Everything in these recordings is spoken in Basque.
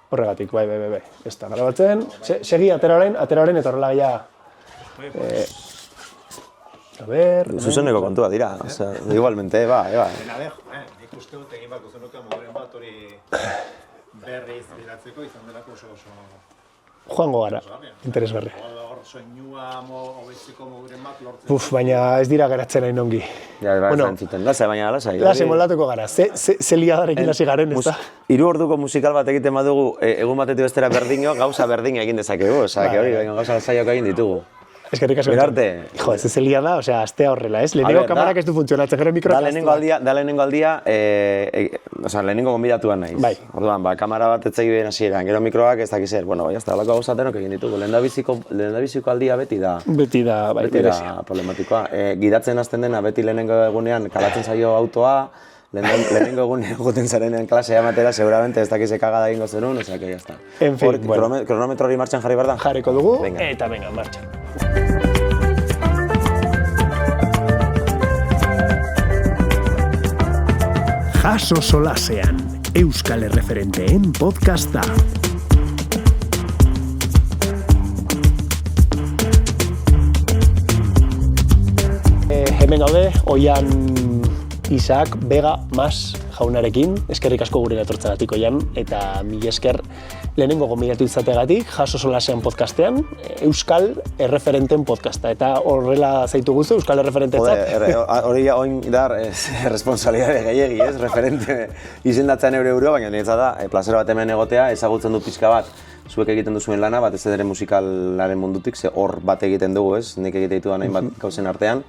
Horregatik, bai. Ez da, grabatzen, segi ateraren eta horrela gaia... A ver... Zuzeneko kontua dira, igualmente, bai. Nik uste dut egin bat duzenuka moduren bat hori berriz bilatzeko izan delako oso... Joango gara, interesgarri. Hor soinua hobetzeko moduren bat lortzen. Baina ez dira geratzen hain ongi. Ja, zantzuten, lasai. Lasai moldatuko gara, ze liadarekin hasi garen, ez da? 3 orduko musikal bat egiten badugu, egun batetik bestera berdino, gauza berdina egin dezakegu, hori, gauza lasaiak egin ditugu. Eskerrik asko. Berarte. Jo, ez elia da, osea, astea horrela, ez? Lehenengo kamarak ez du funtzionatzen, gero mikroak Da lehenengo aldia, lehenengo gonbidatuan naiz. Bai. Orduan, kamera bat etzegi bien hasieran, gero mikroak ez dakiz bueno, bai, hasta halako gauzatenok egin ditugu. Lehendabiziko aldia beti da problematikoa. Gidatzen hasten dena beti lehenengo egunean kalatzen zaio autoa, lehenengo egunean joten zarenean klasea ematera, seguramente ez dakize kagada egingo zenun, osea, que ya está. En fin, kronometro hori martxan jarri behar da? Jarriko dugu, eta venga, martxan. Jaso Solasean, Euskal Erreferenteen podcasta. Hemen gaude, Oian Isaac Vega Mas jaunarekin, eskerrik asko gure etortzeagatik Oian, eta mila esker lehenengo gonbidatu izateagatik, Jaso Solasean podcastean, Euskal Erreferenten podcasta, eta horrela zaitu guztu, Euskal Erreferentetzat. Hori oin dar, responsabilidade gehiegi, ez, referente izendatzen euro, baina niretzat da, plazera bat hemen egotea, ezagutzen du pixka bat, zuek egiten duzuen lana, batez ere musikalaren mundutik, ze hor bat egiten dugu, ez, nik egite ditudan hainbat gauzen artean,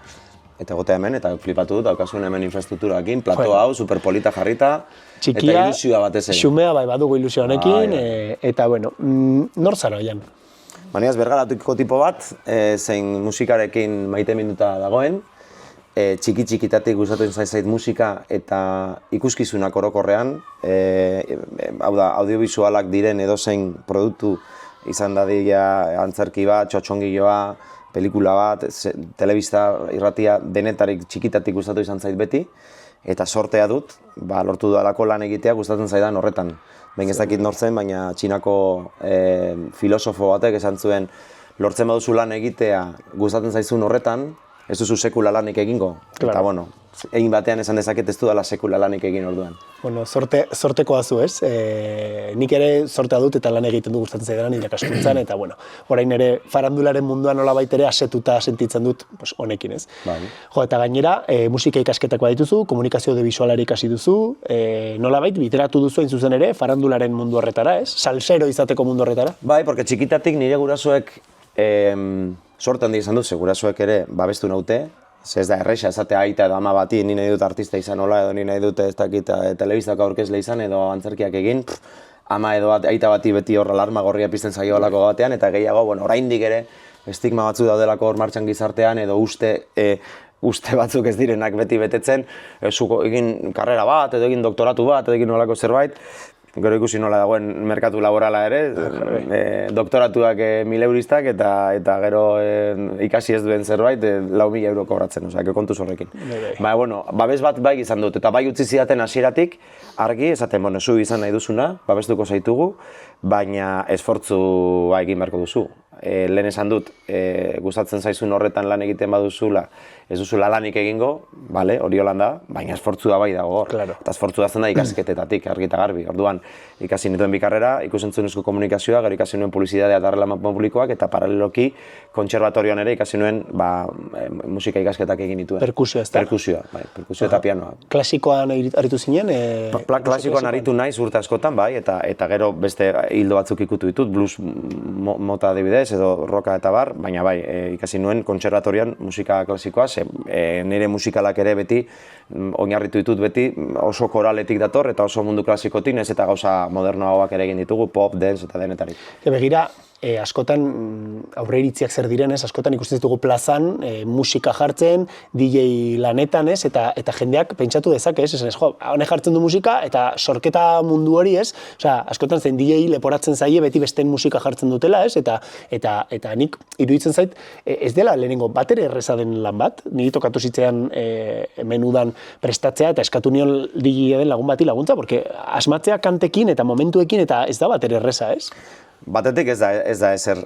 eta egotea hemen, eta flipatu dut, daukazuen hemen infrastrukturarekin, plato hau, superpolita jarrita, eta ilusioa batez ere. Xumea bai badugu ilusio honekin, eta bueno, nor zara Oian? Maniaz bergaratuko tipo bat, zein musikarekin maite minduta dagoen, txiki-txikitatik gustatzen zait musika eta ikuskizunak orokorrean, hau da, audiovisualak diren edozein produktu izan dadila antzerki bat, txotxongiloa, pelikula bat, telebista irratia denetarik txikitatik gustatu izan zait beti, eta sortea dut, lortu dudalako lan egitea gustatzen zaidan horretan. Behin ez dakit nortzen, baina Txinako filosofo batek esan zuen lortzen baduzu lan egitea gustatzen zaizun horretan, ez duzu sekula lanik egingo. Eta bueno, egin batean esan dezaket ez dudala sekula lanik egin orduan. Bueno, sortekoa zu, ez? Nik ere sortea dut eta lan egiten du gustatzen zaidan irakaskuntzan, eta bueno, orain ere farandularen munduan nolabait ere asetuta sentitzen dut honekin, ez? Jo, eta gainera, musika ikasketakoa dituzu, komunikazio audiovisualari ikasi duzu, nolabait bideratu duzu hain zuzen ere farandularen mundu horretara, ez? Salsero izateko mundu horretara? Bai, porque txikitatik nire gurasoek sorte handi izan dut, gurasoek ere babestu naute, ez da erresa esatea aita edo ama bati, ni nahi dut artista izan hola edo ni nahi dut ez dakit telebistako aurkezle izan edo antzerkiak egin, ama edo aita bati beti hor alarma gorria pizten zaio halako batean, eta gehiago, oraindik ere estigma batzu daudelako hor martxan gizartean edo uste batzuk ez direnak beti betetzen, zuko egin karrera bat edo egin doktoratu bat edo egin nolako zerbait, gero ikusi nola dagoen merkatu laborala ere, doktoratuak 1.000 euristak eta gero ikasi ez duen zerbait 4.000 euro kobratzen, osea, kontuz horrekin. Bueno, babes bat bai izan dut, eta bai utzi zidaten hasieratik argi, esaten, zu izan nahi duzuna, babestuko zaitugu, baina esfortzua egin beharko duzu. Lehen esan dut, gustatzen zaizun horretan lan egiten baduzula, ez duzula lanik egingo, hori holan da, baina esfortzua bai dago hor. Eta esfortzua zen da ikasketetatik, argi eta garbi. Orduan, ikasi nituen bikarrera, ikusentzunezko komunikazioa, gero ikasi nuen publizitatea eta harrelaman publikoak, eta paraleloki kontserbatorioan ere ikasi nuen musika ikasketak egin nituen. Perkusio, ez da? Perkusio eta pianoa. Klasikoan aritu zinen? Klasikoan aritu naiz urte askotan, bai, eta gero beste hildo batzuk ikutu ditut, blues mota adibidez, edo roka eta bar, baina bai, ikasi nuen kontserbatorioan musika klasikoa, nire musikalak ere beti, oinarritu ditut beti, oso koraletik dator eta oso mundu klasikotik, ez eta gauza modernoagoak ere egin ditugu, pop, dance eta denetarik. Begira, askotan aurreiritziak zer direnez, askotan ikusten ditugu plazan musika jartzen, DJ lanetan, ez, eta jendeak pentsatu dezake, ez, esan, honek jartzen du musika, eta sorketa mundu hori, ez, osea, askotan zen DJ leporatzen zaie beti besteen musika jartzen dutela, ez, eta nik iruditzen zait, ez dela lehenengo batere erreza den lan bat, niri tokatu zitzean hemen udan prestatzea, eta eskatu nion DJ den lagun bati laguntza, porque asmatzea kantekin eta momentuekin, eta ez da batere erreza, ez? Batetik ez da ezer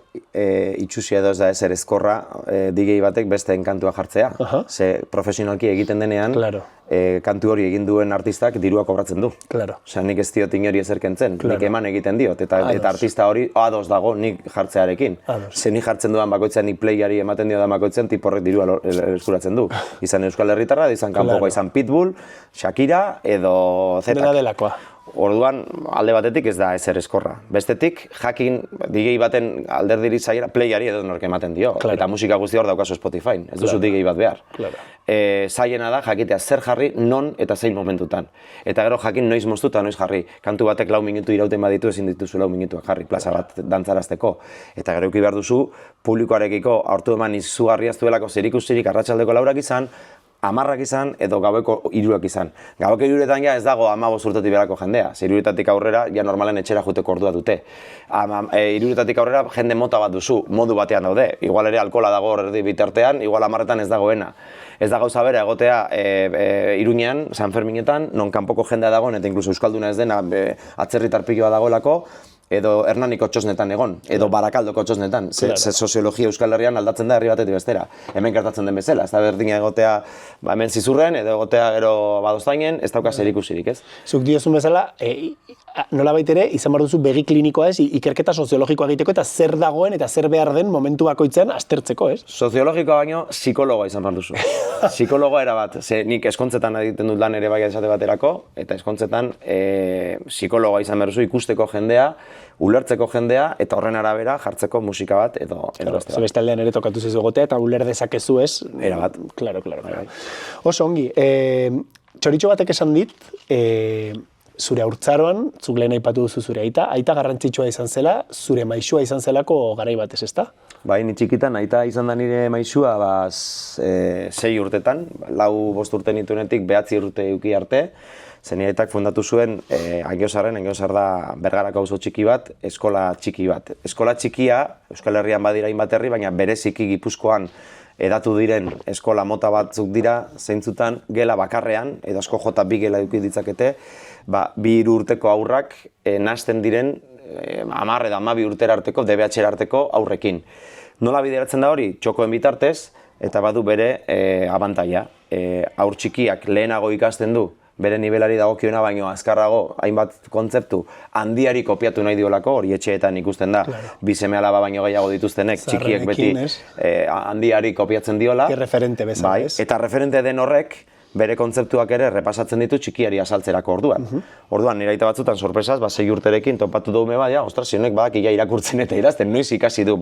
itxusia edo ez da ezer ezkorra DJ batek besteen kantua jartzea. Ze profesionalki egiten denean, kantu hori egin duen artistak dirua kobratzen du. Osea, nik ez diot inori ezer kentzen, nik eman egiten diot, eta artista hori ados dago nik jartzearekin. Ze nik jartzen duan bakoitzean, nik playari ematen dio da bakoitzean, tip horrek dirua eskuratzen du. Izan Euskal Herritarra, izan kanpoko, izan Pitbull, Shakira, edo Zetak. Dena delakoa. Orduan, alde batetik ez da ezer eskorra. Bestetik, jakin DJ baten alderdiri zaiera playari edo nork ematen dio. Eta musika guzti hor daukazu Spotifyn, ez duzu DJ bat behar. Zaiena da jakitea zer jarri, non eta zein momentutan. Eta gero jakin noiz moztu eta noiz jarri. Kantu batek 4 minutu irauten baditu ezin dituzu 4 minutuak jarri, plaza bat dantzarazteko. Eta gero eduki behar duzu, publikoarekiko hartu eman izugarria ez duelako zerikusirik arratsaldeko 4ak izan, 10ak izan edo gaueko 3ak izan. Gaueko 3etan ja ez dago 15 urtetik berako jendea. 3etatik aurrera ja normalen etxera joateko ordua dute. 3etatik aurrera jende mota bat duzu, modu batean daude. Igual ere alkohola dago erdi bitartean, igual 10etan ez dagoena. Ez da gauza bera egotea Iruñean, San Ferminetan, non kanpoko jendea dagoen eta inkluso euskalduna ez dena atzerritar piloa dagoelako, edo Hernaniko txosnetan egon, edo Barakaldoko txosnetan. Ze soziologia Euskal Herrian aldatzen da herri batetik bestera. Hemen gertatzen den bezala, ez da berdina egotea hemen Zizurren, edo egotea gero Badoztainen, ez dauka zerikusirik, ez? Zuk diozun bezala, nolabait ere, izan behar duzu begi klinikoa ez, ikerketa soziologikoa egiteko eta zer dagoen eta zer behar den momentu bakoitzean aztertzeko, ez? Soziologikoa baino, psikologoa izan behar duzu. Psikologoa erabat, ze nik eskontzetan egiten dut lan ere bai esate baterako, eta eskontzetan psikologoa izan behar duzu ikusteko jendea, ulertzeko jendea eta horren arabera jartzeko musika bat edo beste bat. Beste aldean ere tokatu zaizu egotea eta uler dezakezu ez. Erabat. Claro. Oso ongi, txoritxo batek esan dit, zure haurtzaroan, zuk lehen aipatu duzu zure aita garrantzitsua izan zela, zure maisua izan zelako garai batez, ezta? Bai, ni txikitan aita izan da nire maisua 6 urtetan, 4-5 urte nituenetik 9 urte eduki arte. Zen nire aitak fundatu zuen Angiozar da Bergarako auzo txiki bat, eskola txiki bat. Eskola txikia, Euskal Herrian badira hainbat herri, baina bereziki Gipuzkoan edatu diren eskola mota batzuk dira, zeintzutan gela bakarrean, edo asko jota 2 gela eduki ditzakete, 2-3 urteko aurrak nahasten diren 10 edo 12 urtera arteko, DBH arteko aurrekin. Nola bideratzen da hori? Txokoen bitartez, eta badu bere abantaila. Aur txikiak lehenago ikasten du, bere nivelari dagokiona baino azkarrago hainbat kontzeptu handiari kopiatu nahi diolako, hori etxeetan ikusten da, 2 seme-alaba baino gehiago dituztenek, txikiek beti handiari kopiatzen diola. Referente bezala, ez? Eta referente den horrek, bere kontzeptuak ere repasatzen ditu txikiari azaltzerako orduan. Orduan, nire aita batzutan sorpresaz, 6 urterekin topatu dume bat, ostras, honek badak irakurtzen eta idazten, noiz ikasi du,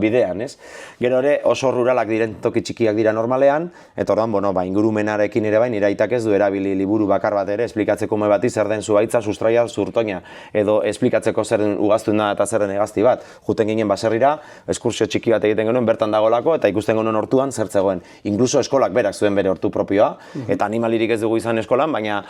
bidean, ez? Gero ere, oso ruralak diren toki txikiak dira normalean, eta orduan, ingurumenarekin ere bai, nire aitak ez du erabili liburu bakar bat ere, esplikatzeko ume bati zer den zuhaitza, sustraia, zurtoina, edo esplikatzeko zer den ugaztuna eta zer den hegazti bat. Juten ginen baserrira, eskursio txiki bat egiten genuen, bertan dagolako, eta ikusten genuen hortuan zer zegoen. Inkluso eskolak berak zuen bere hortu propioa, eta animalirik ez dugu izan eskolan, baina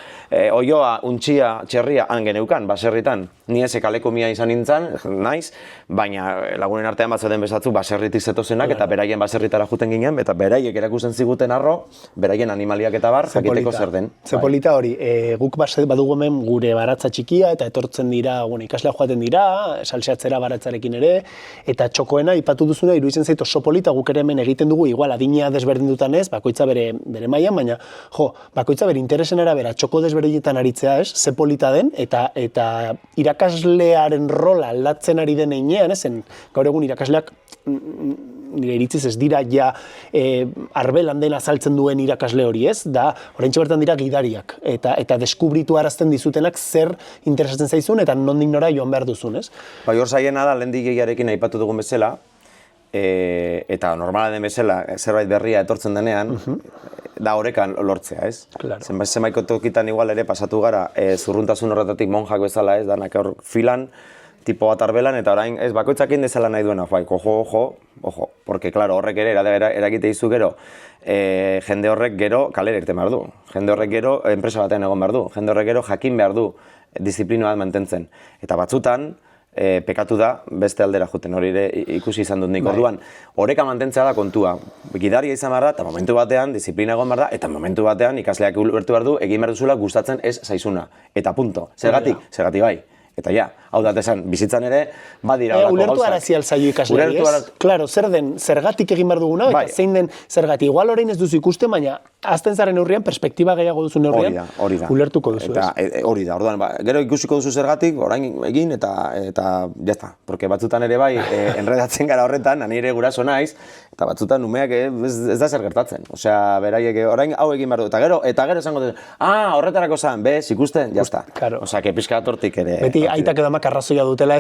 oioa, untxia, txerria han geneukan, baserritan. Ni eze kaleko mia izan nintzen, naiz, baina lagunen artean bat zeuden bezatzu baserritik zetozenak, eta beraien baserritara juten ginen, eta beraiek erakusten ziguten arro, beraien animaliak eta bar, jakiteko zer den. Zepolita hori, guk badugu hemen gure baratza txikia, eta etortzen dira, ikaslea joaten dira, salseatzera baratzarekin ere, eta txokoena, ipatu duzuna, iruditzen zait oso polita guk ere hemen egiten dugu, igual adina desberdindutan ez, bakoitza bere mailan, baina, bakoitza bere interesen arabera txoko desberdinetan aritzea ez, ze polita den, eta irakaslearen rola aldatzen ari den heinean, ezen, gaur egun irakasleak nire iritziz ez dira ja arbelan dena azaltzen duen irakasle hori ez, da oraintxe bertan dira gidariak, eta deskubritu arazten dizutenak zer interesatzen zaizun eta nondik nora joan behar duzun, ez? Bai, hor zaiena da, lehen DJ-arekin aipatu dugun bezala, eta normala den bezala, zerbait berria etortzen denean, da orekan lortzea, ez? Zenbaiko tokitan igual ere pasatu gara, zurruntasun horretatik monjak bezala, ez? Danak hor filan, tipo bat arbelan, eta orain, ez, bakoitzak indezala nahi duena, ojo, porque, claro, horrek ere, eragite izu gero, jende horrek gero kalera irten behar du, jende horrek gero enpresa batean egon behar du, jende horrek gero jakin behar du disiplina bat mantentzen. Eta batzutan, pekatu da beste aldera juten, hori ere ikusi izan dut nik. Orduan, oreka mantentzea da kontua. Gidaria izan behar da, eta momentu batean disiplina egon behar da, eta momentu batean ikasleak ulertu behar du, egin behar duzula gustatzen ez zaizuna. Eta punto. Zergatik bai. Eta ja, hau da esan, bizitzan ere, badira horako gauzak. Ulertu arazi alzaio ikasleari, ez? Claro, zer den, zergatik egin behar duguna, eta zein den zergatik. Igual orain ez duzu ikusten, baina azten zaren neurrian, perspektiba gehiago duzu neurrian, ulertuko duzu, ez? Hori da, orduan, gero ikusiko duzu zergatik, orain egin, eta jazta. Porque batzutan ere bai, enredatzen gara horretan, nire guraso naiz, eta batzutan umeak ez da zer gertatzen. Osea, beraiek orain hau egin behar du, eta gero esango duzu, horretarako zan, bez, ikusten, jazta. Osea, que pizka tortik ere. Aitak edo amak arrazoia dutela,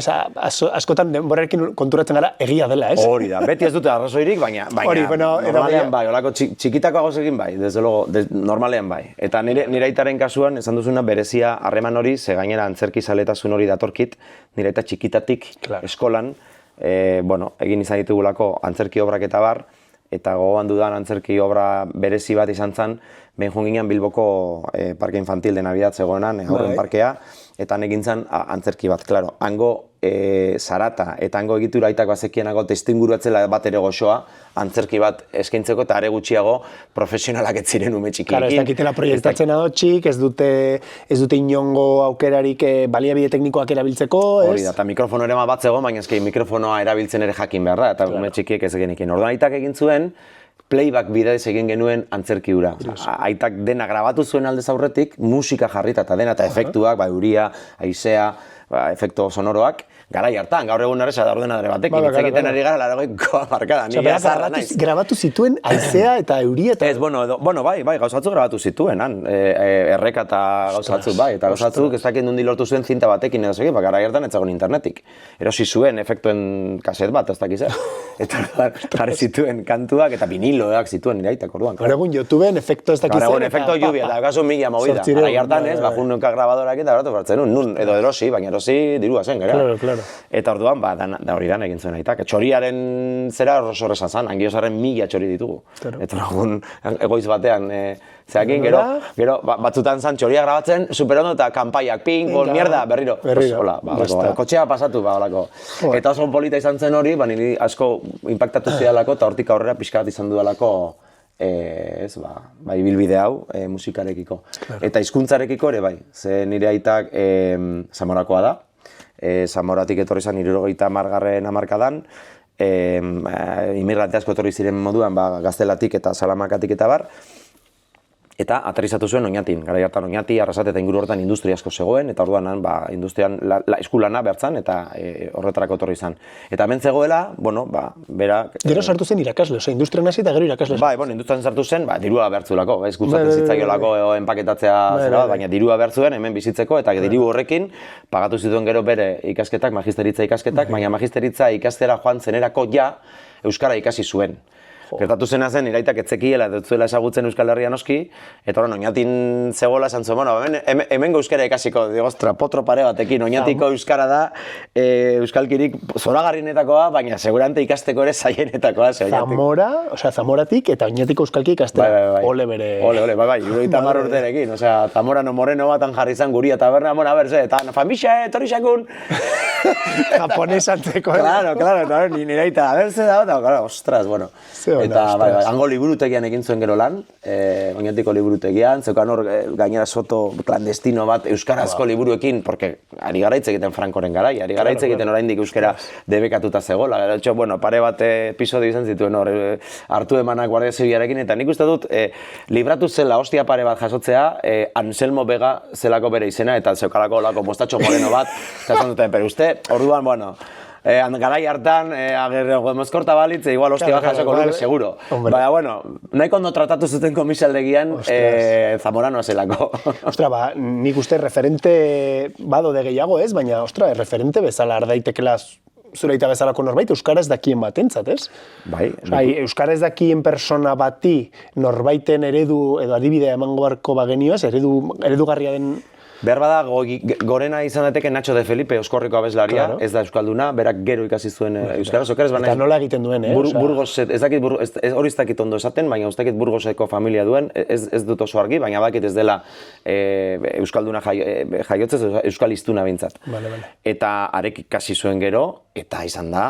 askotan denborarekin konturatzen gara egia dela, ez? Hori da, beti ez dute arrazoirik, baina normalean bai, olako txikitako agosekin bai, desde luego, normalean bai. Eta nire aitaren kasuan, esan duzuna berezia harreman hori, ze gainera antzerki zaletasun hori datorkit, nire aita txikitatik eskolan, egin izan ditugulako antzerki obrak eta bar, eta gogoan dudan antzerki obra berezi bat izan zen, behin joan ginen Bilboko parke infantil de Navidad zegoenan, aurren parkea, eta egin zen antzerki bat, klaro. Hango zarata eta hango egitura aitak bazekienako testuinguruatzela bat ere goxoa, antzerki bat eskaintzeko eta are gutxiago profesionalak ez ziren ume txikiekin. Claro, ez dakitela proiektatzen adotxik, ez dute inongo aukerarik baliabide teknikoak erabiltzeko, ez? Hori da, eta mikrofono ere bat zegoen, baina eski mikrofonoa erabiltzen ere jakin behar da, eta ume txikiek ez genekin. Orduan aitak egin zuen, playback bidez egin genuen antzerki hura. Aitak dena grabatu zuen aldez aurretik, musika jarrita eta dena, eta efektuak, euria, haizea, efektu sonoroak, garai hartan, gaur egun erreza da ordenadore batekin, hitz egiten ari gara, 80ko hamarkadan. Grabatu zituen haizea eta euria eta... Ez, bai, gauzatzu grabatu zituen, erreka eta gauzatzu, bai, eta gauzatzu ez dakit nundi lortu zuen zinta batekin edo segin, garai hartan ez zagoen internetik. Erosi zuen efektuen kaset bat, ez dakiz, eta jarri zituen kantuak eta viniloak zituen iraitak orduan. Gaur egun YouTubeen efektu ez dakiz. Gaur egun efektu lluvia, eta gazo mila movida. Garai hartan ez, bajunka grabadorak eta baratu bartzen nun, edo erosi, baina erosi dirua zen, gara. Eta orduan, da hori dan egin zuen aitak. Txoriaren zera oso horrezan zan, Angiozarren 1000 txori ditugu. Eta egun egoiz batean, zeakin, gero batzutan zan txoria grabatzen, superondo eta kanpaiak, ping, gol, mierda, berriro. Kotxea pasatu, holako. Eta oso polita izan zen hori, niri asko inpaktatu zidalako, eta hortik aurrera pixka bat izan dudalako ibilbide hau musikarekiko. Eta hizkuntzarekiko ere bai, ze nire aitak Zamorakoa da. Zamoratik etorri zen 70. hamarkadan, inmigrante asko etorri ziren moduan Gaztelatik eta Salamakatik eta bar, eta aterrizatu zuen Oñatin. Garai hartan Oñati, Arrasate eta inguru horretan industria asko zegoen, eta orduan industrian eskulana bertzan, eta horretarako etorri izan. Eta hemen zegoela, bera... Gero sartu zen irakasle, industrian hasi eta gero irakasle. Bai, industrian sartu zen, dirua behartzulako, ez gustatzen zitzaiolako enpaketatzea zera bat, baina dirua behartzuen hemen bizitzeko, eta diru horrekin pagatu zituen gero bere ikasketak, magisteritza ikasketak, baina magisteritza ikastera joan zenerako euskara ikasi zuen. Gertatu zena zen, iraitak etzekiela, ez zuela ezagutzen Euskal Herria noski, eta Oñatin zegoela esan zuen, hemen euskara ikasiko, ostra, potro pare batekin, Oñatiko euskara da euskalkirik zoragarrienetakoa, baina segurante ikasteko ere zaienetakoa. Zamoratik eta Oñatiko euskalki ikastera, ole bere... Ole, bai, 70 urterekin, Zamorano Moreno batan jarri zan guria taberna, eta familia, etorri xakun! Japonesantzeko. Claro, eta nire aita, abertze da, ostras, bueno. Eta hango liburutegian egin zuen gero lan, Oñatiko liburutegian, zeukan hor gainera soto clandestino bat euskarazko liburuekin, porque ari gara hitz egiten Frankoren garai, ari gara hitz egiten oraindik euskara debekatuta zegoela. Pare bat episodio izan zituen hor, hartu emanak Guardia Zibilarekin, eta nik uste dut, libratu zela hostia pare bat jasotzea, Anselmo Vega zelako bere izena, eta zeukalako olako mostatxo moreno bat, eta esan duten, pero uste, orduan, garai hartan, mozkorta balitze, igual hostia bat jasoko luke, seguro. Baina, nahiko ondo tratatu zuten komisaldegian Zamoranoa zelako. Ostra, nik uste referente bado de gehiago ez, baina, ostra, referente bezala ardaitekela zureita bezalako norbait, euskara ez dakien batentzat, ez? Bai. Euskara ez dakien persona bati norbaiten eredu edo adibidea emango barko bagenio ez, eredugarria den Behar bada, gorena izan daiteke Nacho de Felipe, Euskorriko abeslaria, ez da euskalduna, berak gero ikasi zuen euskaraz, okeraz baina... Eta nola egiten duen, Burgos, ez dakit, hori ez dakit ondo esaten, baina ez dakit Burgoseko familia duen, ez dut oso argi, baina bakit ez dela euskalduna jaiotzez, euskal iztuna bintzat. Eta arek ikasi zuen gero, eta izan da,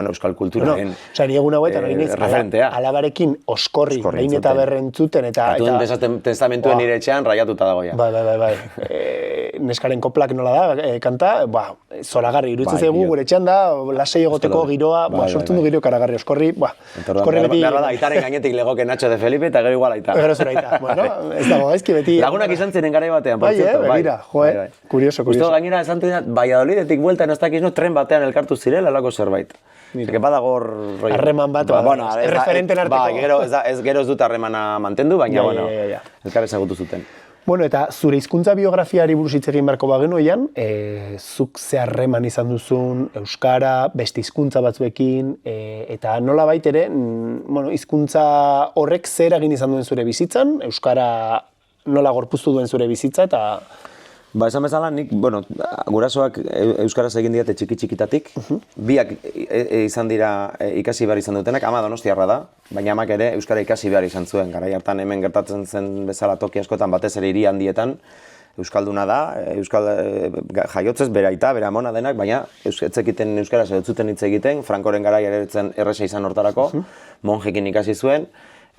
euskal kulturaren referentea. Alabarekin oskorri, behin eta berrentzuten, eta... Testamentuen nire etxean raiatuta dagoia. Bai. Neskaren koplak nola da, kanta, zoragarri, iruditzen zaigu, gure etxean da, lasei egoteko giroa, sortzen du giro karagarri, oskorri, oskorri beti... Behar da, aitaren gainetik legoke Nacho de Felipe, eta gero igual aita. Gero zura aita, bueno, ez dago, gaizki beti... Lagunak izan ziren garai batean, por cierto. Begira, kurioso. Uste gainera esan ziren, Valladolidetik buelta, ez dakiz no, tren batean elkartu zirela, alako zerbait. Eke badagor... Harreman bat, erreferenten arteko. Gero ez dut harremana mantendu, baina, elkar ezagutu zuten. Bueno, eta zure hizkuntza biografiari buruz hitz egin beharko bagenoian, zuk ze harreman izan duzun euskara, beste hizkuntza batzuekin, eta nolabait ere, hizkuntza horrek zer egin izan duen zure bizitzan, euskara nola gorpuztu duen zure bizitza, eta... Esan bezala, nik, gurasoak euskaraz egin diate txiki-txikitatik, biak izan dira ikasi behar izan dutenak, ama donostiarra da, baina amak ere euskara ikasi behar izan zuen, garai hartan hemen gertatzen zen bezala toki askotan, batez ere hiri handietan, euskalduna da, jaiotzez bere aita, bere amona denak, baina ez zekiten euskaraz ez zuten hitz egiten, Frankoren garai ere erresa izan hortarako, monjekin ikasi zuen,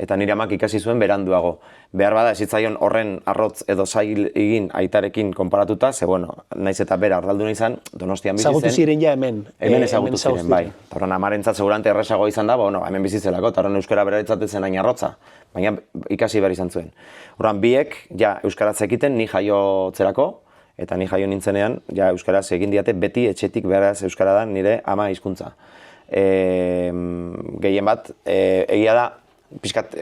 eta nire amak ikasi zuen beranduago. Behar bada ezitzaion horren arrotz edo zail egin aitarekin konparatuta, ze naiz eta bera ardalduna izan, Donostian bizi zen. Ezagutu ziren ja hemen. Hemen ezagutu ziren, bai. Eta horren amarentzat segurante erresago izan da, hemen bizizelako, eta horren euskara beraitzatzen hain arrotza. Baina ikasi behar izan zuen. Horren biek, ja, euskaraz ekiten ni jaiotzerako, eta ni jaio nintzenean, ja, euskaraz egin diate beti etxetik beraz euskara da nire ama hizkuntza. Gehien bat, egia da, pixkat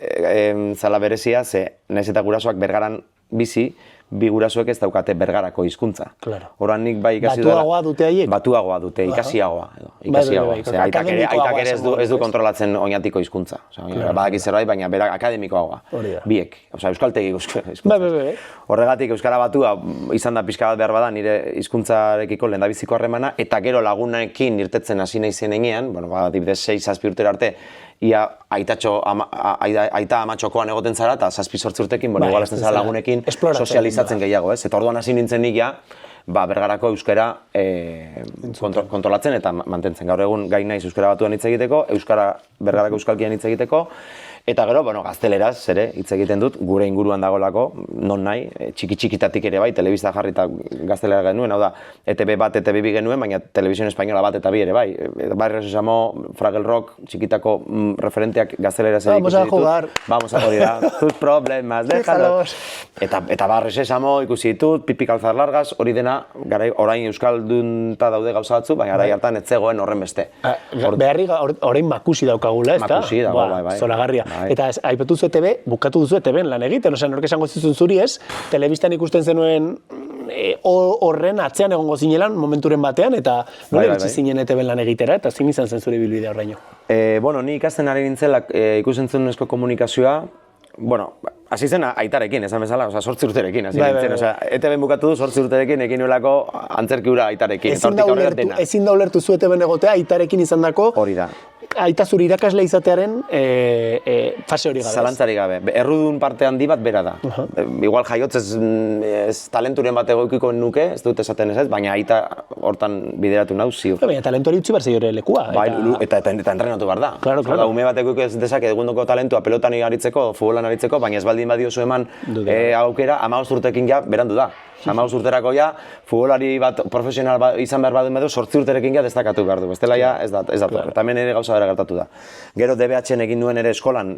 zala berezia, ze naiz eta gurasoak Bergaran bizi, bi gurasoek ez daukate Bergarako hizkuntza. Horan nik bai ikasi dut... Batuagoa dute haiek? Batuagoa dute, ikasiagoa. Aitak ere ez du kontrolatzen oinatiko hizkuntza. Badaki zerbait, baina berak akademikoagoa. Biek, euskaltegi hizkuntza. Horregatik euskara batua izan da pixka bat behar bada nire hizkuntzarekiko lehendabiziko harremana, eta gero lagunekin irtetzen hasi nahi zenean, adibidez 6-7 urtera arte, ia aita amatxokoan egoten zara, eta 7-8 urtekin, igual ezten zara lagunekin sozializatzen gehiago, ez? Eta orduan hasi nintzen nik ja, Bergarako euskara kontrolatzen eta mantentzen. Gaur egun gai naiz euskara batuan hitz egiteko, Bergarako euskalkian hitz egiteko, eta gero, gazteleraz ere hitz egiten dut, gure inguruan dagoelako, non nahi, txiki-txikitatik ere bai, telebista jarri eta gaztelera genuen, hau da, ETB bat, ETB bi genuen, baina Televisión Española bat eta bi ere bai. Barrios Sesamo, Fraggle Rock, txikitako referenteak gazteleraz ere ikusi ditut. Vamos a jugar. Tus problemas, déjalos. Eta Barrios Sesamo ikusi ditut, Pipi Calzar Largas, hori dena, orain euskaldunta daude gauza batzu, baina garai hartan ez zegoen horren beste. Beharri orain Makusi daukagula, ez da? Makusi dago, bai. Zoragarria. Eta aipatu zu ETB, bukatu duzu ETB lan egiten, nork esango zizun zuri ez, telebistan ikusten zenuen horren atzean egongo zinelan momenturen batean, eta nola iritsi zinen ETB lan egitera, eta zin izan zen zure bilbidea horreino? Ni ikasten ari nintzen ikusentzunezko komunikazioa, hasi zen aitarekin, esan bezala, 8 urterekin hasi nintzen, ETB bukatu du 8 urterekin ekin nuelako antzerki hura aitarekin. Ezin da ulertu zu ETB egotea aitarekin izan dako, hori da. Aita zure irakasle izatearen fase hori gabe. Zalantzari gabe. Errudun parte handi bat bera da. Igual jaiotzez talenturen bat egoikiko nuke, ez dut esaten ez, baina aita hortan bideratu nau ziur. Baina talentuari utzi behar zeiore lekua. Eta entrenatu behar da. Claro. Ume bat egoiko ez dezake egundoko talentua pelotan aritzeko, futbolan aritzeko, baina ez baldin badiozu eman aukera, 15 urtekin ja berandu da. 15 urterako ja, futbolari bat profesional izan behar baduen bedu, 8 urterekin ja destakatu behar du. Bestela ja, ez da. Eta hemen ere gauza bera gertatu da. Gero DBH-en egin nuen ere eskolan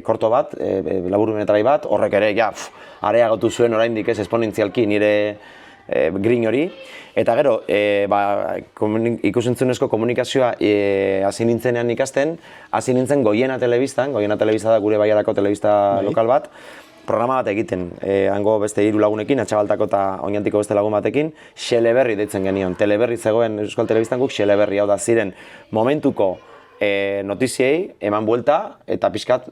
korto bat, laburmetrai bat, horrek ere ja, areagotu zuen oraindik ez esponentzialki nire grin hori. Eta gero, ikusentzunezko komunikazioa hasi nintzenean ikasten, hasi nintzen Goiena Telebistan, Goiena Telebista da gure Baiarako telebista lokal bat, programa bat egiten, hango beste 3 lagunekin, Atxabaltako eta Oñantiko beste lagun batekin, Xeleberri deitzen genion. Teleberri zegoen Euskal Telebistan guk Xeleberri, hau da ziren momentuko notiziei eman buelta eta pixkat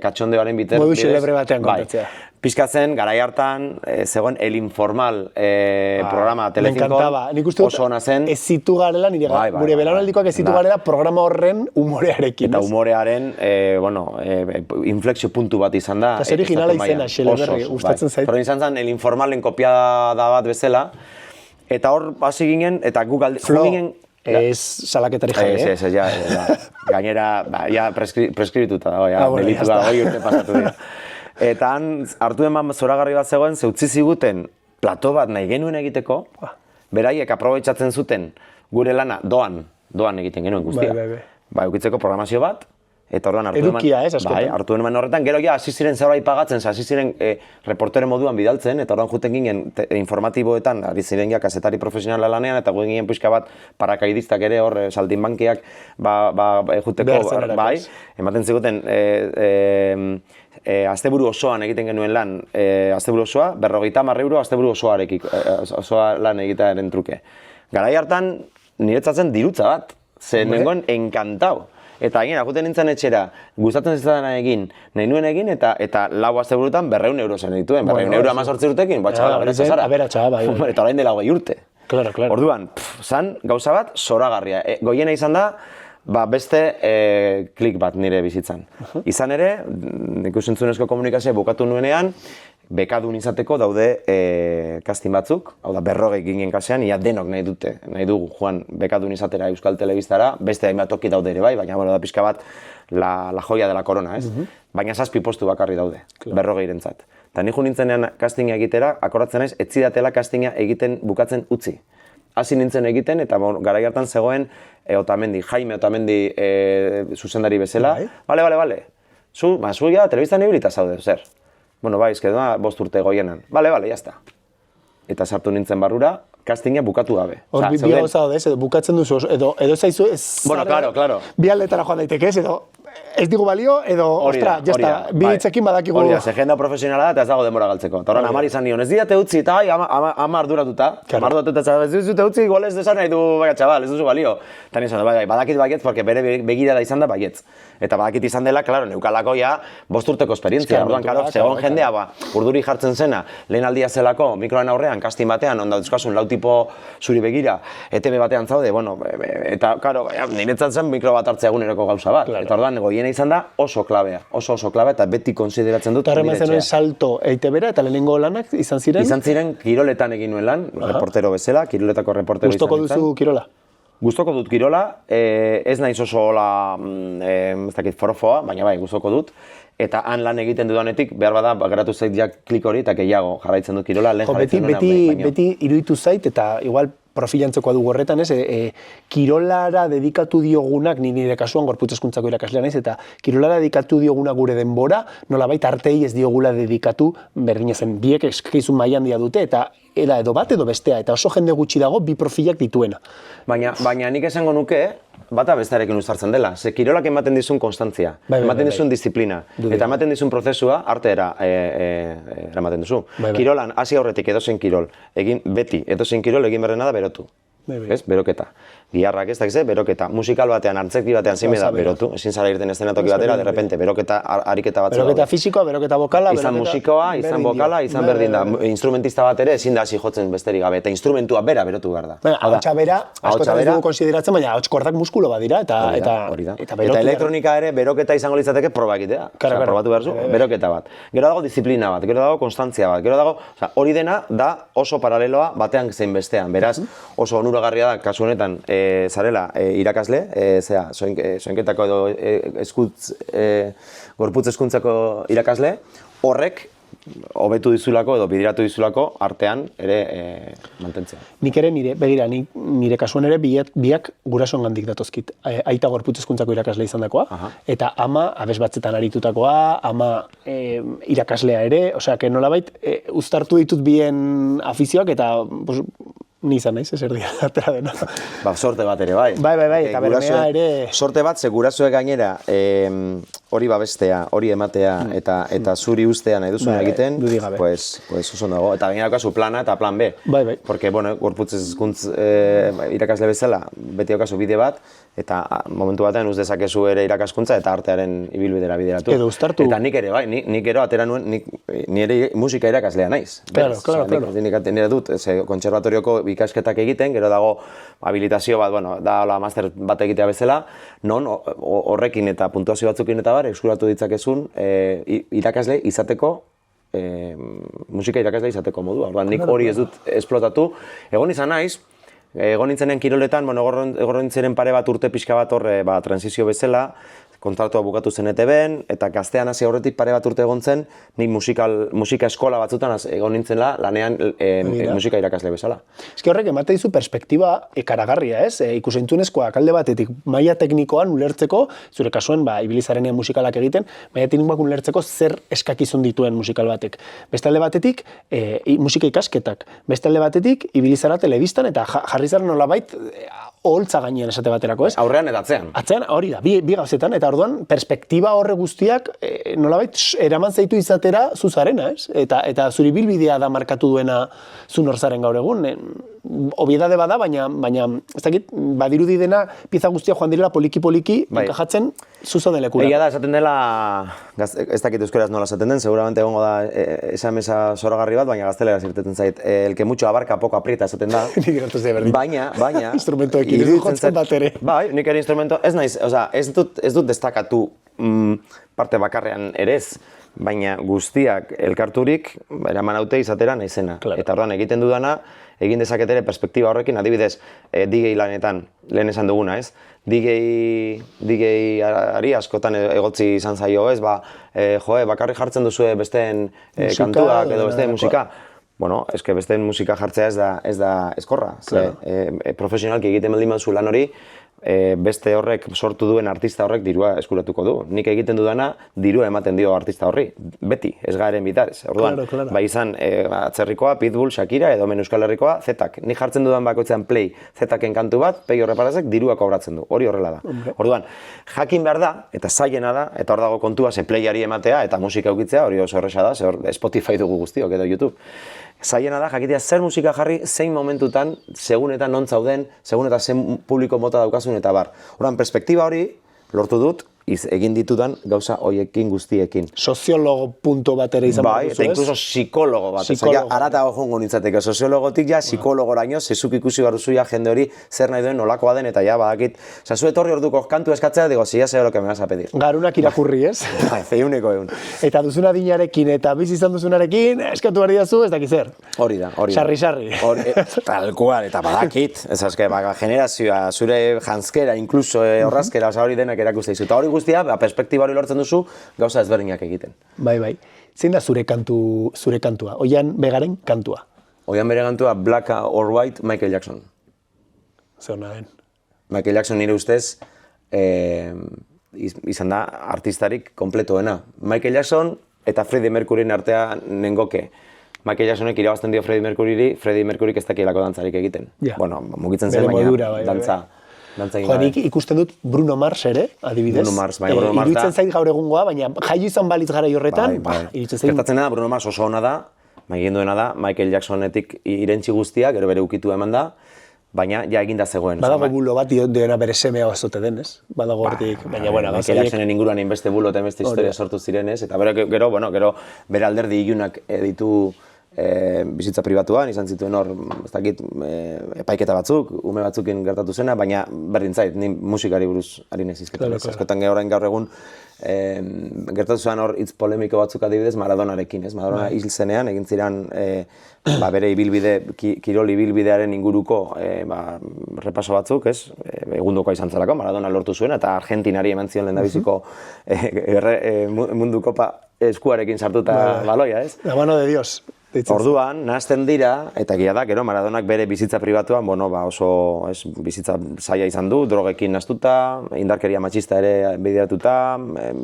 katxondeoaren bidez. Modu xelebre batean kontatzea. Pizkatzen, garai hartan, zegoen El Informal programa Telecincoan oso ona zen. Ez zitu garela, gure belaunaldikoak ez zitu garela programa horren humorearekin. Eta humorearen, inflexio puntu bat izan da. Eta originala izena, xeleberri, gustatzen zait. Pero izan zen El Informalen kopiada bat bezala, eta hor hasi ginen, eta gu ginen... Ez salaketari jarri, Ez, ja. Gainera, ja preskribituta dago, ja, delitua 20 urte pasatu dira. Eta han hartu eman zoragarri bat zegoen, zeutzi ziguten plato bat nahi genuen egiteko, beraiek aprobetxatzen zuten gure lana doan egiten genuen guztia. Eukitzeko programazio bat, eta orduan hartu eman... Edukia, ez, askotan. Hartu eman horretan, gero ja, hasi ziren zerbait pagatzen, hasi ziren reportere moduan bidaltzen, eta orduan juten ginen informatiboetan, ari ziren ja, kazetari profesionala lanean, eta guen ginen pixka bat parakaidistak ere, hor, saldinbankiak, juteko, ematen ziguten, asteburu osoan egiten genuen lan, asteburu osoa, 50 euro asteburu osoa lan egitearen truke. Garai hartan, niretzatzen dirutza bat, ze nengoen enkantau. Eta gainera, juten nintzen etxera, gustatzen zitzaidan egin, nahi nuen egin, eta 4 asteburutan 200 euro zen dituen. 200 euro 18 urtekin, aberatsa, bai. Eta orain dela 20 urte. Claro. Orduan, zan gauza bat zoragarria. Goiena izan da, beste klik bat nire bizitzan. Izan ere, ikusentzunezko komunikazioa bukatu nuenean, bekadun izateko daude casting batzuk, hau da 40 ginen kasean, ia denok nahi dugu joan bekadun izatera Euskal Telebistara, beste hainbat toki daude ere bai, baina da pixka bat la joya de la corona, ez? Baina 7 postu bakarri daude, 40-rentzat. Eta ni nintzenean castinga egitera, akordatzen naiz, ez zidatela castinga egiten bukatzen utzi. Hasi nintzen egiten, eta garai hartan zegoen Jaime Otamendi zuzendari bezala. Bale. Zu ja telebistan ibilita zaude, zer? Bueno, bai, ezke doa 5 urte goienan. Bale, jazta. Eta sartu nintzen barrura, castinga bukatu gabe. Hor bi gauza daude, edo bukatzen duzu, edo zaizu ez... Bueno, claro. Bi aldetara joan daiteke ez, edo ez digu balio, edo, ostra, jazta, bi hitzekin badakigu... Hori da, jendea profesionala da eta ez dago denbora galtzeko. Eta horren amar izan nion, ez didate utzi, eta amar arduratuta. Amar arduratuta, ez dute utzi, igual ez desan nahi du, baina txabal, ez duzu balio. Eta nizan, badakit baietz, porque bere begirada izan da baietz. Eta badakit izan dela, klaro, neukalako ja 5 urteko esperientzia. Orduan, klaro, zegoen jendea, urduri jartzen zena, lehen aldia zelako, mikroan aurrean, casting batean, onda duzkasun lau tipo zuri begira, ETV batean zaude, bueno, eta, klaro, niretzat zen mikro bat hartzea eguneroko gauza bat. Eta orduan, goiena izan da oso klabea, eta beti konsideratzen dut. Eta horrema zenuen salto EITB-ra eta lehenengo lanak izan ziren? Izan ziren, kiroletan egin nuen lan, reportero bezala, kiroletako reportero izan nintzen. Gustoko duzu kirola? Gustoko dut kirola, ez naiz oso ez dakit forofoa, baina bai, gustoko dut. Eta han lan egiten dudanetik, behar bada, geratu zait jak klik hori eta gehiago jarraitzen dut kirola, lehen jarraitzen duena. Beti iruditu zait, eta igual profilantzekoa dugu horretan, ez? Kirolara dedikatu diogunak, nire kasuan gorputz hezkuntzako irakaslea naiz, eta kirolara dedikatu dioguna gure denbora, nolabait artei ez diogula dedikatu, berdina zen, biek eskizun mailan dia dute, eta edo bat edo bestea, eta oso jende gutxi dago bi profilak dituena. Baina nik esango nuke, bata bestearekin uztartzen dela. Ze kirolak ematen dizun konstantzia, ematen dizun disiplina, eta ematen dizun prozesua artera eramaten duzu. Kirolan, hasi aurretik edozein kirol, beti edozein kirol egin berrena da berotu. Beroketa. Giharrak ez dakize, beroketa. Musikal batean, antzerki batean zein da berotu. Ezin zara irten eszenatoki batera, de repente, beroketa, ariketa bat zela. Beroketa fisikoa, beroketa bokala, izan musikoa, izan bokala, izan berdin da. Instrumentista bat ere ezin da hasi jotzen besterik gabe, eta instrumentua bera berotu behar da. Ahotsa bera, askotan ez dugu konsideratzen, baina ahotskordak muskulu badira, eta elektronika ere beroketa izango litzateke proba egitea. Probatu behar zu, beroketa bat. Gero dago disiplina bat, gero dago konstantzia bat, gero dago, hori dena da oso paraleloa batean zein bestean. Beraz, oso onuragarria da, kasu honetan, zarela irakasle, soinketako edo gorputz hezkuntzako irakasle, horrek hobetu dizulako edo bideratu dizulako artean ere mantentzea. Nik ere nire kasuan ere biak gurasoengandik datozkit. Aita gorputz hezkuntzako irakasle izandakoa, eta ama abesbatzetan aritutakoa, ama irakaslea ere, osea, nolabait uztartu ditut bien afizioak eta ni izan naiz, ezer dira atera dena. Ba, sorte bat ere, bai. Bai, eta bermea ere... Sorte bat, ze gurasoek gainera, hori babestea, hori ematea, eta zuri ustea nahi duzuna egiten, pues oso dago. Eta gainera okazu plana eta plan B. Bai. Porque, bueno, gorputz hezkuntz irakasle bezala, beti okazu bide bat, eta momentu batean uz dezakezu ere irakaskuntza eta artearen ibilbidera bideratu. Edo uztartu. Eta nik ere, bai, nik ero atera nuen, ni ere musika irakaslea naiz. Claro. Nik nire dut, kontserbatorioko ikasketak egiten, gero dago habilitazio bat, bueno, da hola master bat egitea bezala, non horrekin eta puntuazio batzukin eta bar, eskuratu ditzakezun irakasle izateko, musika irakasle izateko modua. Orduan, nik hori ez dut esplotatu. Egon izan naiz, egon nintzenen kiroletan, egon nintzenen pare bat urte pixka bat horre, transizio bezala, kontratua bukatu zen ETB-en, eta gaztean hasi aurretik pare bat urte egon zen, nik musika eskola batzutan egon nintzela lanean musika irakasle bezala. Eski horrek emate dizu perspektiba ekaragarria, ez? Ikusentzunezkoak alde batetik maila teknikoan ulertzeko, zure kasuan, ibilizarenean musikalak egiten, maila teknikoak ulertzeko zer eskakizun dituen musikal batek. Beste alde batetik, musika ikasketak. Beste alde batetik, ibilizara telebistan, eta jarri zara nolabait oholtza gainean esate baterako, ez? Aurrean eta atzean. Atzean, hori da, bi gauzetan, eta orduan, perspektiba horre guztiak nolabait eraman zaitu izatera zuzarena, ez? Eta zuri bilbidea da markatu duena zu norzaren gaur egun. Obiedade bada, baina ez dakit, badirudi dena pieza guztia joan direla poliki-poliki, enkajatzen zuzo den lekura. Egia da, esaten dela, ez dakit euskaraz nola esaten den, seguramente egongo da esamesa zoragarri bat, baina gaztelera zirtetzen zait. El que mucho abarca, poco aprieta esaten da. Nik gertu zei berdin. Baina... Instrumentoekin ez jotzen bat ere. Bai, nik ere instrumento, ez naiz, ez dut destakatu parte bakarrean ere ez, baina guztiak elkarturik eraman haute izatera naizena. Eta orduan egiten dudana, egin dezaket ere perspektiba horrekin, adibidez, DJ lanetan, lehen esan duguna, ez? DJ-ari askotan egotzi izan zaio, ez? Bakarrik jartzen duzue besteen kantuak edo besteen musika. Bueno, eske besteen musika jartzea ez da eskorra. Profesionalki egiten baldin baduzu lan hori, beste horrek sortu duen artista horrek dirua eskuratuko du. Nik egiten dudana dirua ematen dio artista horri, beti, ez gaeren bitarez. Orduan, bai izan atzerrikoa, Pitbull, Shakira edo hemen Euskal Herrikoa, Zetak. Nik jartzen dudan bakoitzean play Zetaken kantu bat, Peio Reparazek dirua kobratzen du. Hori horrela da. Orduan, jakin behar da, eta zailena da, eta hor dago kontua ze playari ematea eta musika eukitzea, hori oso erresa da, ze Spotify dugu guztiok edo YouTube. Zailena da, jakitea zer musika jarri, zein momentutan, segun eta non zauden, segun eta zein publiko mota daukazun eta bar. Horan, perspektiba hori lortu dut, egin ditudan gauza hoiekin guztiekin. Soziologo punto bat ere izan bai, eta inkluso psikologo bat. Aratago jongo nintzateke, soziologotik ja psikologoraino, zezuk ikusi baruzu ja jende hori zer nahi duen nolakoa den, eta ja badakit. Osa, zu etorri orduko kantu eskatzea, digo, si ya sé lo que me vas a pedir. Garunak irakurri, ez? Zeuneko egun. Eta duzuna dinarekin eta bizi izan duzunarekin, eskatu behar didazu, ez dakiz zer. Hori da. Sarri. Tal cual, eta badakit. Ez azke, generazioa, zure janskera, inkluso horrazkera, hori denak erakuste dizu. Eta hori guztia, perspektiba hori lortzen duzu, gauza ezberdinak egiten. Bai. Zein da zure kantua? Oian Begaren kantua? Oian Bere kantua Black or White, Michael Jackson. Zer hona den? Michael Jackson nire ustez izan da artistarik kompletoena. Michael Jackson eta Freddie Mercuryn artea nengoke. Michael Jacksonek irabazten dio Freddie Mercuryk ez dakielako dantzarik egiten. Bueno, mugitzen zen, baina dantza. Nik ikusten dut Bruno Mars ere, adibidez. Bruno Mars da. Iruditzen zait gaur egungoa, baina jaio izan balitz gara horretan, iruditzen zait. Gertatzen da, Bruno Mars oso ona da, egin duena da, Michael Jacksonetik irentzi guztia, gero bere ukitu eman da, baina ja eginda zegoen. Badago bulo bat duena bere semea bazote den, ez? Badago hortik, baina bueno, Michael Jacksonen inguruan inbeste bulo eta inbeste historia sortu ziren, ez? Eta gero bere alderdi ilunak ditu bizitza pribatuan, izan zituen hor, ez dakit, epaiketa batzuk, ume batzukin gertatu zena, baina berdin zait, ni musikari buruz ari nezizketan. Askotan gaur egun gertatu zen hor hitz polemiko batzuk adibidez Maradonarekin, ez? Maradona hil zenean, egin ziren bere ibilbide, kirol ibilbidearen inguruko repaso batzuk, ez? Egundokoa izan zelako, Maradona lortu zuen, eta Argentinari eman zion lehendabiziko mundu kopa eskuarekin sartuta baloia, ez? La mano de Dios. Orduan, nahazten dira, eta egia da, gero Maradonak bere bizitza pribatuan, oso bizitza zaila izan du, drogekin nahaztuta, indarkeria matxista ere bideratuta,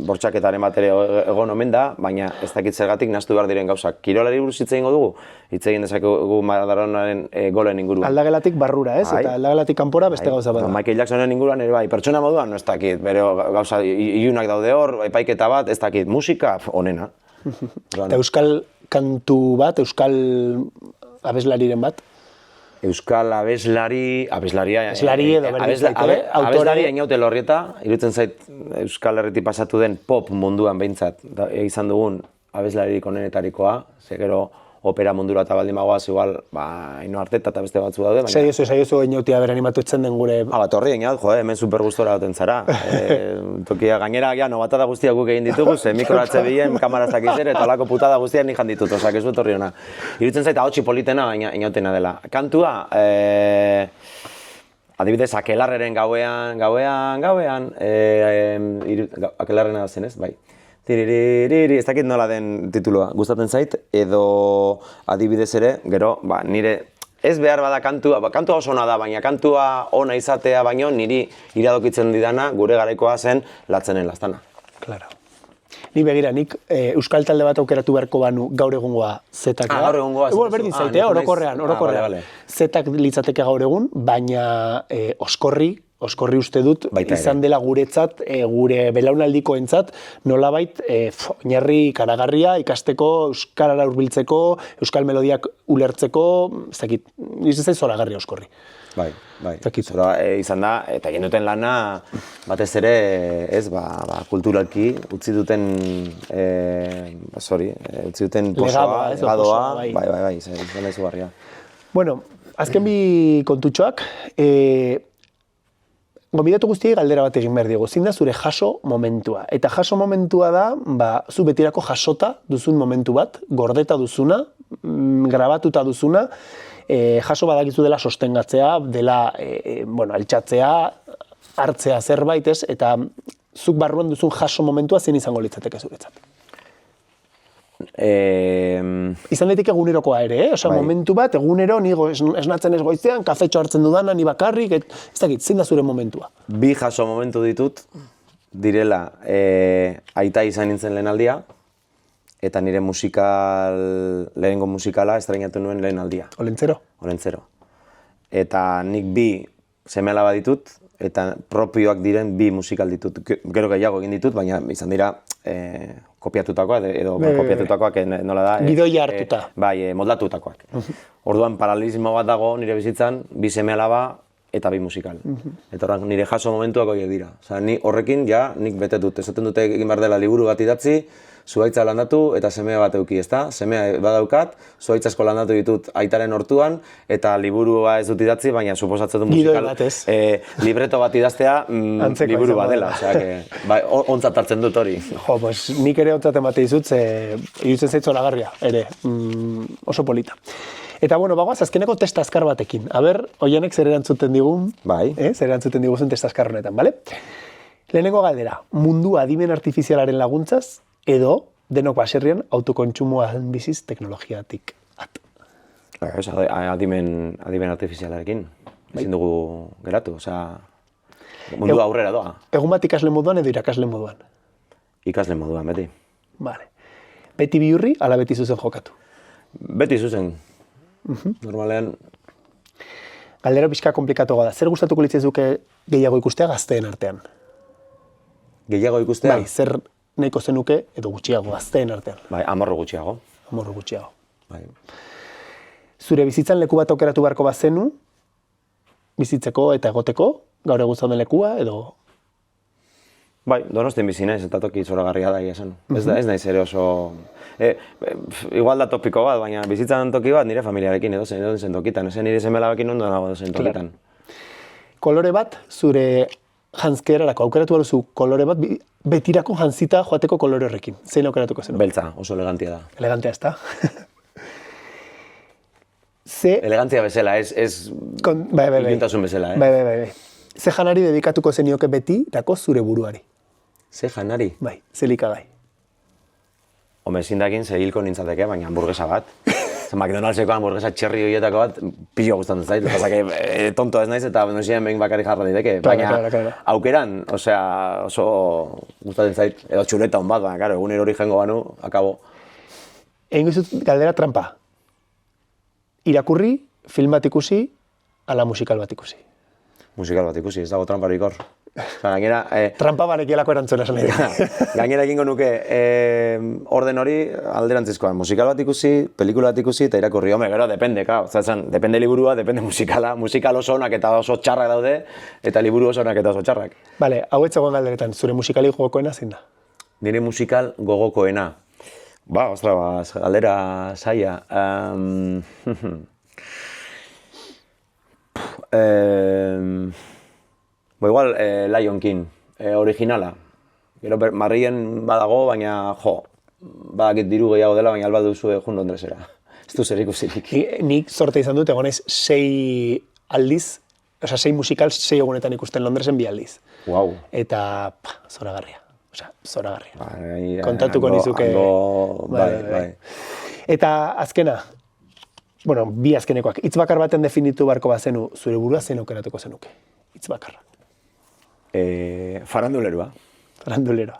bortxaketaren bat ere egon omen da, baina ez dakit zergatik nahaztu behar diren gauzak. Kirolari buruz hitz egingo dugu? Hitz egin dezakegu Maradonaren golen inguruan. Aldagelatik barrura, ez? Eta aldagelatik kanpora beste gauza bada. Michael Jacksonen inguruan ere bai, pertsona moduan, ez dakit, bere gauza ilunak daude hor, epaiketa bat, ez dakit, musika, onena. Eta euskal kantu bat, euskal abeslariren bat? Euskal abeslaria Einaute Lorrieta, iruditzen zait Euskal Herritik pasatu den pop munduan behintzat izan dugun abeslaririk onenetarikoa, ze gero opera mundura eta baldin bagoaz, igual, Aino Arteta eta beste batzu daude, baina... Saiozu Einautea bera animatu etzen den gure... Torri Einaut, hemen super gustora dauten zara. Tokia gainera, nobatada guztiak guk egin ditugu, ze mikroratze bilen, kamarazak izere, eta olako putada guztiak nijan ditut, osak ez dut horri hona. Iruditzen zaita hotxi politena, Einautena dela. Kantua, adibidez, Akelarreren gauean, Akelarrena zen ez, bai. Ez dakit nola den titulua, gustatzen zait, edo adibidez ere, gero, nire ez behar bada kantua oso ona da, baina kantua ona izatea baino niri iradokitzen didana gure garaikoa zen Latzenen Laztana. Claro. Ni begira, nik euskal talde bat aukeratu beharko banu gaur egungoa zetak. Gaur egungoa. Berdin zaitea, orokorrean. Zetak litzateke gaur egun, baina oskorri uste dut, izan dela guretzat, gure belaunaldikoentzat, nolabait, oinarri karagarria, ikasteko, euskarara hurbiltzeko, euskal melodiak ulertzeko, ez dakit, izan zoragarria oskorri. Bai. Izan da, eta egin duten lana, batez ere, kulturalki, utzi duten posoa, legadoa, bai, izan da izugarria. Bueno, azken bi kontutxoak, gonbidatu guztiei galdera bat egin behar digu, zein da zure jaso momentua. Eta jaso momentua da, zu betirako jasota duzun momentu bat, gordeta duzuna, grabatuta duzuna, jaso badakizu dela sostengatzea, dela altxatzea, hartzea zerbait ez, eta zuk barruan duzun jaso momentua zein izango litzateke zuretzat. Izan daiteke egunerokoa ere, momentu bat, egunero, ni esnatzen ez goizean, kafetxo hartzen dudana, ni bakarrik, ez dakit, zein da zure momentua? Bi jaso momentu ditut, direla, aita izan nintzen lehen aldia, eta nire lehenengo musikala estrainatu nuen lehen aldia. Olentzero? Olentzero. Eta nik bi seme-alaba ditut, eta propioak diren bi musikal ditut. Gero gehiago egin ditut, baina izan dira kopiatutakoak, edo kopiatutakoak nola da. Gidoia hartuta. Bai, moldatutakoak. Orduan paralelismo bat dago nire bizitzan, bi seme-alaba eta bi musikal. Eta nire jaso momentuak horiek dira. Ni horrekin, nik bete dut. Esaten dute egin behar dela liburu bat idatzi, zuhaitza landatu eta semea bat euki, ezta? Semea badaukat, zuhaitza asko landatu ditut aitaren hortuan, eta liburua ez dut idatzi, baina suposatzen du musikal libreto bat idaztea liburu bat dela. Ontzat hartzen dut hori. Nik ere ontzat emate dizut, irutzen zait zoragarria, ere, oso polita. Eta, bagoaz, azkeneko testa azkar batekin. Aber, Oianek zer erantzuten digun, zer erantzuten diguzun testa azkar honetan, bale? Lehenengo galdera, mundu adimen artifizialaren laguntzaz, edo denok baserrian autokontsumoa biziz teknologiatik at. Adimen artifizialarekin, ezin dugu geratu, mundu aurrera doa. Egun bat ikasle moduan edo irakasle moduan? Ikasle moduan, beti. Vale. Beti bihurri, ala beti zuzen jokatu? Beti zuzen. Normalean. Galdera pixka komplikatuagoa da. Zer gustatuko litzaizuke gehiago ikustea gazteen artean? Gehiago ikustea? Bai, zer nahiko zenuke edo gutxiago gazteen artean? Bai, amorru gutxiago. Amorru gutxiago. Bai. Zure bizitzan leku bat aukeratu beharko bazenu, bizitzeko eta egoteko, gaur egun zauden lekua edo... Bai, Donostian bizi naiz eta toki zoragarria da esan. Ez naiz ere oso... Igual da topiko bat, baina bizitzan toki bat nire familiarekin edo zen tokitan. Nire seme-alabekin ondo nago zen tokitan. Kolore bat, zure janzkerarako aukeratu baduzu kolore bat, betirako jantzita joateko kolore horrekin. Zein aukeratuko zen? Beltza, oso elegantia da. Elegantia ez da. Elegantzia bezala, ez iluntasun bezala. Bai. Ze janari dedikatuko zenioke beti dako zure buruari? Ze janari? Bai, ze likagai. Home, zindakin ze hilko nintzateke, baina hamburguesa bat. McDonald'seko hamburguesa txerri horietako bat pilo gustatzen zait. Pasa tonto ez naiz eta noizean behin bakarrik jarra daiteke, baina aukeran, oso gustatzen zait. Edo txuleta hon bat, baina, karo, egunero hori jengo banu, akabo. Egin guztut galdera trampa. Irakurri, film bat ikusi, ala musikal bat ikusi. Musikal bat ikusi, ez dago tramparik hor. Gainera... Trampa banekielako erantzuna esan nahi. Gainera egingo nuke, orden hori alderantzizkoa. Musikal bat ikusi, pelikula bat ikusi, eta irakurri. Home, gero, depende, depende liburua, depende musikala. Musikal oso onak eta oso txarrak daude, eta liburu oso onak eta oso txarrak. Bale, hau etzagoen galderetan, zure musikali gogokoena zein da? Nire musikal gogokoena. Ostra, galdera zaila. Igual Lion King, originala. Gero Madrilen badago, baina badakit diru gehiago dela, baina alba duzu jun Londresera. Ez du zer ikusirik. Nik sorte izan dut, egonez 6 aldiz, oza, 6 musikal, 6 egunetan ikusten Londresen 2 aldiz. Wow. Eta, zoragarria. Osa, zoragarria. Kontatuko nizuke. Bai. Eta azkena, bueno, 2 azkenekoak. Hitz bakar baten definitu barko bazenu, zure burua zein aukeratuko zenuke? Hitz bakarra. Faranduleroa. Faranduleroa.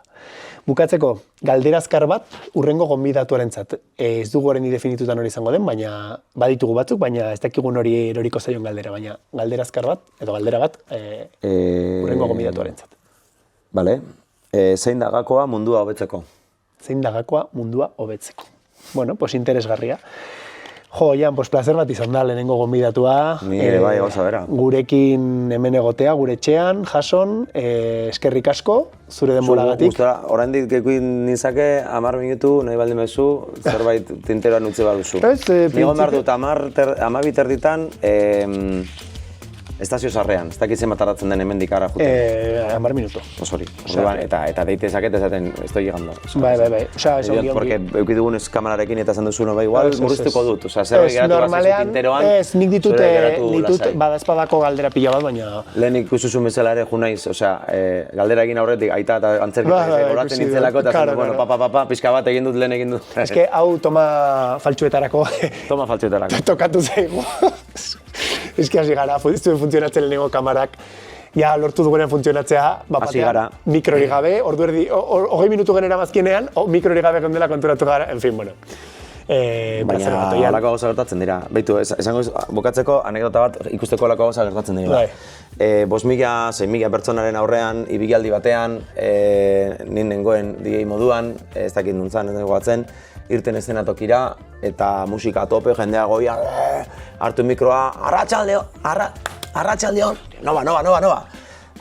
Bukatzeko, galderazkar bat urrengo gonbidatuarentzat. Ez dugu horren definitutan hori izango den, baina baditugu batzuk, baina ez dakigun hori eroriko zaion galdera, baina galderazkar bat, edo galdera bat, urrengo gonbidatuarentzat. Bale. Zein da gakoa mundua hobetzeko? Zein da gakoa mundua hobetzeko. Bueno, pues interesgarria. Jo, Jan, pues placer bat izan da lehenengo gonbidatua. Ni ere bai, gauza bera. Gurekin hemen egotea, gure etxean, jason, eskerrik asko, zure denboragatik. Oraindik gekuin nintzake, 10 minutu, nahi baldin bezu, zerbait tinteroan utzi baduzu. Nigo behar dut, 12 erditan, estazio zarrean, ez dakit zenbat tardatzen den hemendik ara juten. 10 minutu. Osori, eta deite ezaket ezaten, estoy llegando. Bai. Porque eukidugunez kamerarekin eta esan duzu, no, igual murriztuko dut. Zerbait geratu bazizu tinteroan, nik ditut badazpadako galdera pila bat, baina... Lehen ikusuzun bezala ere ju naiz, galdera egin aurretik, aita eta antzerketa goratzen nintzelako, eta zen, bueno, papa, pixka bat egin dut, lehen egin dut. Ez que hau toma faltsuetarako. Toma faltsuetarako. Tokatu zaigu. Ez que hasi gara, zuen funtzionatzen lehenengo kamarak, ja lortu dugunen funtzionatzea, bapatean, mikrori gabe, ordu erdi, 20 minutu genera mazkienean, mikrori gabe gondela konturatu gara, en fin, bueno. Baina halako gauza gertatzen dira. Beitu, esango bukatzeko anekdota bat ikusteko halako gauza gertatzen dira. 5.000-6.000 pertsonaren aurrean, ibilaldi batean, nin nengoen DJ moduan, ez dakit nuntzan, ez gogatzen, irten eszenatokira, eta musika tope, jendea goia, hartu mikroa, arratsaldeon, noba.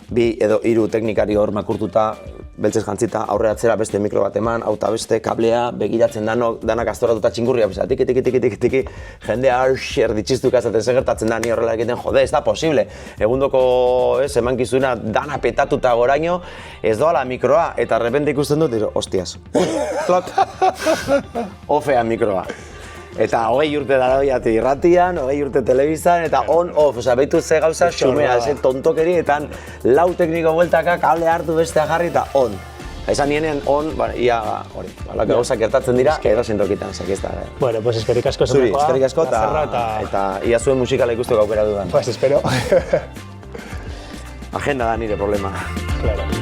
2 edo 3 teknikari hor makurtuta, beltzez jantzita, aurre atzera beste mikro bat eman, auta beste, kablea, begiratzen danak astoratuta txingurria, tiki, jendea erditxiztuka ezaten segertatzen da, ni horrela egiten, jode, ez da posible. Egundoko emankizuna dana petatuta goraino, ez doala mikroa, eta repente ikusten dut, hostias, klot, ofea mikroa. Eta 20 urte darabiat irratian, 20 urte telebizan, eta on-off, behitu ze gauza xumea, ze tontokeri, eta 4 tekniko bueltaka, kable hartu bestea jarri, eta on. Esan nienean on, ia hori, halako gauzak gertatzen dira, edo zentokitan, zekizta. Bueno, pues eskerrik asko zuri, eskerrik asko, eta ia zuen musikala ikusteko aukera dudan. Pues espero. Agenda da nire problema. Claro.